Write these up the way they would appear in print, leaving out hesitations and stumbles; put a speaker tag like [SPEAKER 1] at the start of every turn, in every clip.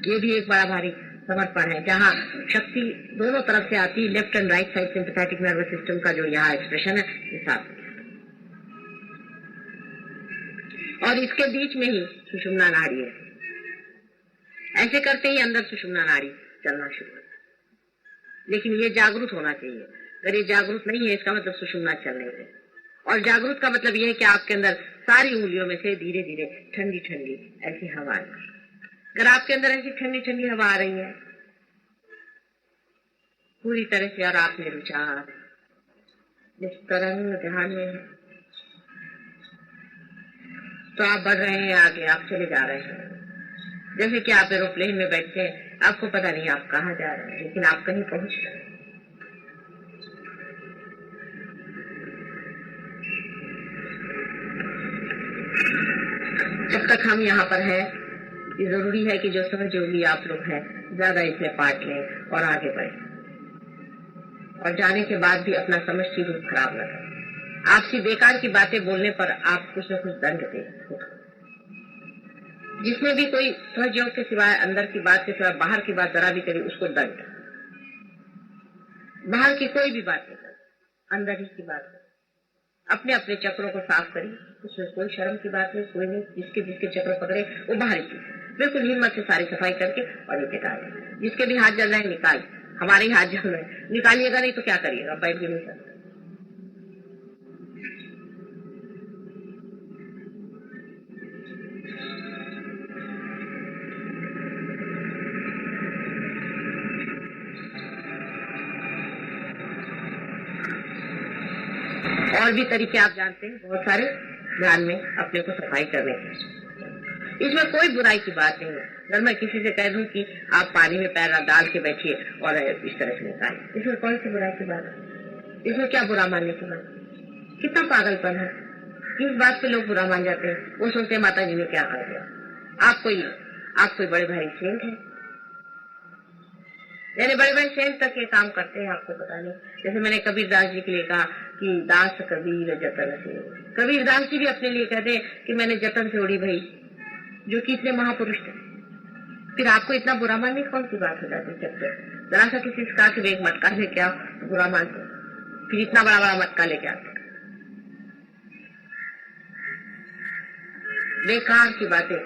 [SPEAKER 1] ये भी एक बड़ा भारी समर्पण है, जहाँ शक्ति दोनों तरफ से आती है, left and right side sympathetic nervous system का जो यहाँ एक्सप्रेशन है ये साथ। और इसके बीच में ही सुषुम्ना नाड़ी है। ऐसे करते ही अंदर सुषुम्ना नाड़ी चलना शुरू होता है। लेकिन ये जागरूक होना चाहिए। अगर ये जागरूक नहीं है इसका मतलब सुषुम्ना चल नहीं रही। और जागरूक का मतलब ये है कि आपके अंदर सारी उंगलियों में से धीरे धीरे ठंडी ठंडी ऐसी हवा आ रही है। अगर आपके अंदर ऐसी ठंडी ठंडी हवा आ रही है पूरी तरह से, और आप निर्विचार निस्तरंग ध्यान में है, तो आप बढ़ रहे हैं आगे, आप चले जा रहे हैं। जैसे कि आप एरोप्लेन में बैठते हैं, आपको पता नहीं आप कहाँ जा रहे हैं, लेकिन आप कहीं पहुंच रहे हैं। जब तक हम यहाँ पर हैं, ये जरूरी है कि जो सहयोगी आप लोग हैं ज्यादा इसमें पार्ट लें और आगे बढ़ें। और जाने के बाद भी अपना समष्टि रूप खराब न करें। आपसी बेकार की बातें बोलने पर आप कुछ न कुछ दंड दें। जिसमें भी कोई सहयोग के सिवाय, अंदर की बात के सिवाय बाहर की बात जरा भी करे, उसको दंड। बाहर की कोई भी बात नहीं करे, अंदर ही की बात करे। अपने अपने चक्रों को साफ करिए, उसमें कोई शर्म की बात नहीं, कोई नहीं। जिसके जिसके चक्र पकड़े वो बाहर की बिल्कुल हिम्मत से सारी सफाई करके और नीचे डालें। जिसके भी हाथ जल रहे हैं निकाल, हमारे ही हाथ जल रहे हैं, निकालिएगा नहीं तो क्या करिएगा, बैठ भी नहीं सकते। और भी तरीके आप जानते हैं बहुत सारे ध्यान में अपने को सफाई करने के। इसमें कोई बुराई की बात नहीं है। अगर मैं किसी से कह दूं कि आप पानी में पैर डाल के बैठिए और इस तरह से निकालें, इसमें कौन सी बुराई की बात है? इसमें क्या बुरा मानने की बात? कितना पागलपन है। किस बात पे लोग बुरा मान जाते हैं? वो सोचते हैं माता जी ने क्या कर दिया। आप कोई बड़े भारी सेंट है, यानी बड़े बड़े सेंट तक ये काम करते हैं, आपको पता नहीं। जैसे मैंने कबीरदास जी के लिए कहा कि दास कबीर जतन से, कबीरदास जी भी अपने लिए कहते हैं कि मैंने जतन से उड़ी भई, जो कि इतने महापुरुष थे। फिर आपको इतना बुरा मानने कौन सी बात हो जाती है? जरा सा किसी से कहा कि एक मटका लेके आओ तो बुरा मानते, फिर इतना बड़ा बड़ा मटका लेके आते। बेकार की बातें,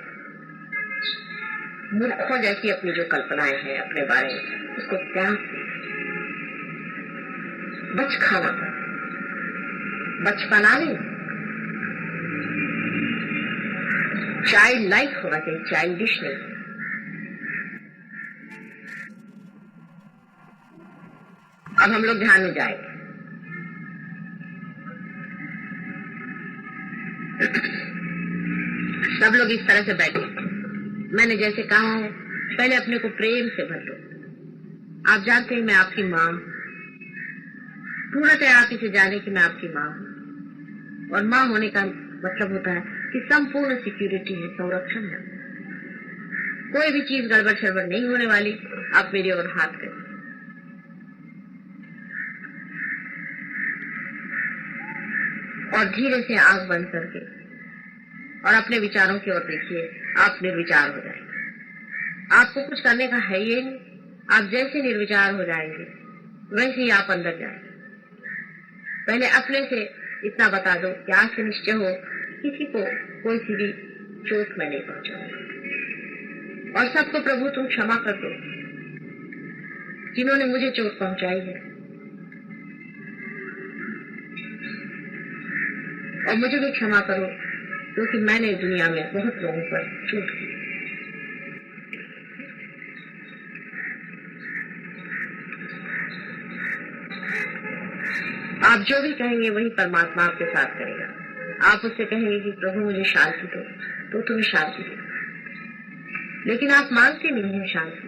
[SPEAKER 1] मूर्खों जैसी अपनी जो कल्पनाएं हैं अपने बारे में, उसको त्याग बच खाना, बचपना नहीं, चाइल्ड लाइक होना चाहिए, चाइल्डिश नहीं। अब हम लोग ध्यान में जाएंगे। सब लोग इस तरह से बैठे। मैंने जैसे कहा है, पहले अपने को प्रेम से भर लो। आप जानते हैं मैं आपकी माँ हूं, पूर्णतः आप इसे जाने कि मैं आपकी माँ हूं। और माँ होने का मतलब होता है कि संपूर्ण सिक्योरिटी है, संरक्षण है। कोई भी चीज गड़बड़ शड़बड़ नहीं होने वाली। आप मेरी ओर हाथ करें और धीरे से आंख बंद करके और अपने विचारों की ओर देखिए। आप निर्विचार हो जाएंगे। आपको कुछ करने का है ये नहीं। आप जैसे निर्विचार हो जाएंगे वैसे ही आप अंदर जाएंगे। पहले अपने से इतना बता दो कि आज से निश्चय हो किसी को कोई सी भी चोट मैं नहीं पहुंचाऊंगा। और सबको प्रभु तुम क्षमा कर दो जिन्होंने मुझे चोट पहुंचाई है, और मुझे भी क्षमा करो क्योंकि मैंने दुनिया में बहुत लोगों पर चोट की। आप जो भी कहेंगे वही परमात्मा आपके साथ करेगा। आप उससे कहेंगे कि प्रभु मुझे शांति दो, तो तुम्हें शांति दो। लेकिन आप मांगते नहीं हैं शांति।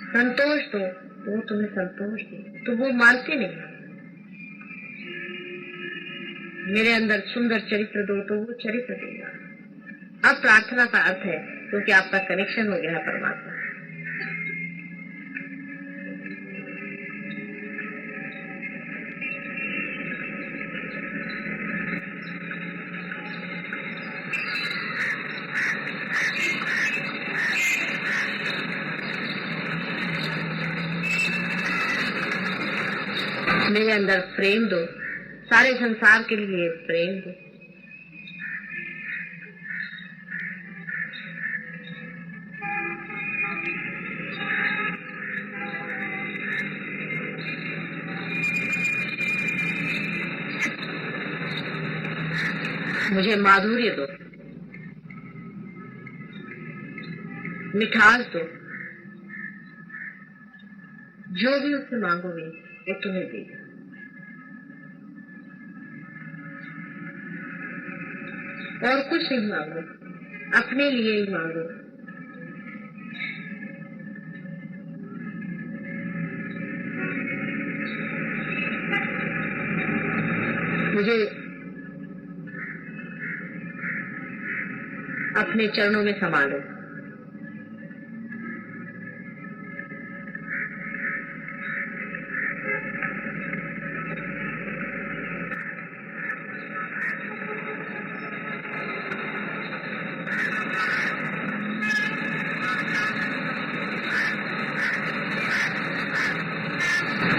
[SPEAKER 1] संतोष दो तो वो तुम्हें संतोष दे, तो वो मांगते नहीं। मेरे अंदर सुंदर चरित्र दो तो वो चरित्र देगा। अब प्रार्थना का अर्थ है क्योंकि आपका कनेक्शन हो गया है परमात्मा। मेरे अंदर प्रेम दो, सारे संसार के लिए प्रेम दो। मुझे माधुर्य दो, मिठास दो। जो भी उससे मांगोगे वो तुम्हें देगा। और कुछ नहीं मांगो, अपने लिए ही मांगो। मुझे अपने चरणों में समा लो।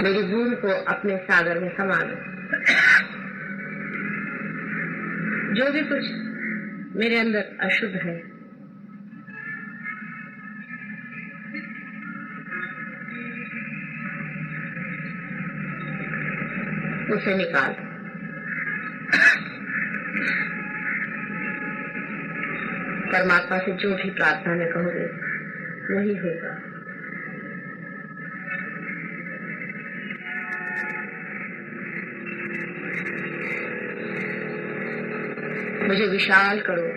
[SPEAKER 1] मेरी बूंद को अपने सागर में समा लो। जो भी कुछ मेरे अंदर अशुद्ध है उसे निकाल। परमात्मा से जो भी प्रार्थना में कहोगे वही होगा। मुझे विशाल करो,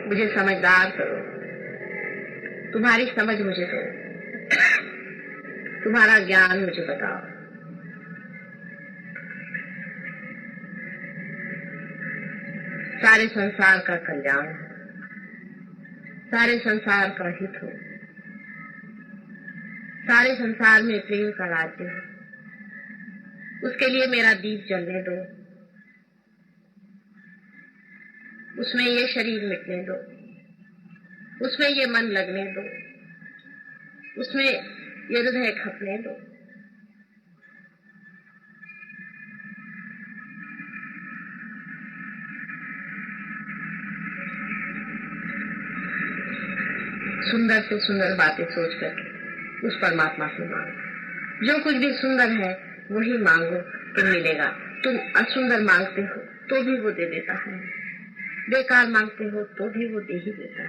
[SPEAKER 1] मुझे समझदार करो। तुम्हारी समझ मुझे दो, तुम्हारा ज्ञान मुझे बताओ। सारे संसार का कल्याण हो, सारे संसार का हित हो, सारे संसार में प्रेम का राज्य हो। उसके लिए मेरा दीप जलने दो, उसमें ये शरीर मिटने दो, उसमें ये मन लगने दो, उसमें ये हृदय खपने दो। सुंदर से सुंदर बातें सोच करके उस परमात्मा से मांगो। जो कुछ भी सुंदर है वही मांगो तो मिलेगा। तुम असुंदर मांगते हो तो भी वो दे देता है, बेकार मांगते हो तो भी वो दे ही देता है।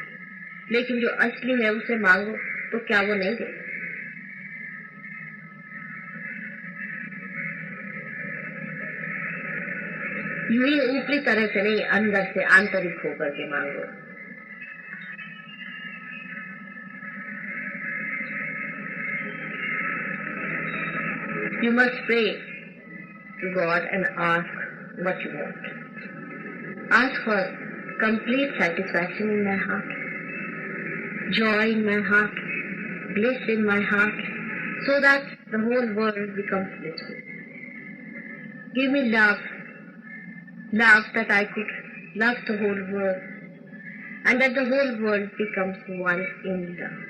[SPEAKER 1] लेकिन जो असली है उसे मांगो तो क्या वो नहीं देगा? यूं ही ऊपरी तरह से नहीं, अंदर से आंतरिक होकर के मांगो। You must pray to God and ask what you want. Ask for complete satisfaction in my heart, joy in my heart, bliss in my heart, so that the whole world becomes blissful. Give me love, love that I could love the whole world, and that the whole world becomes one in love.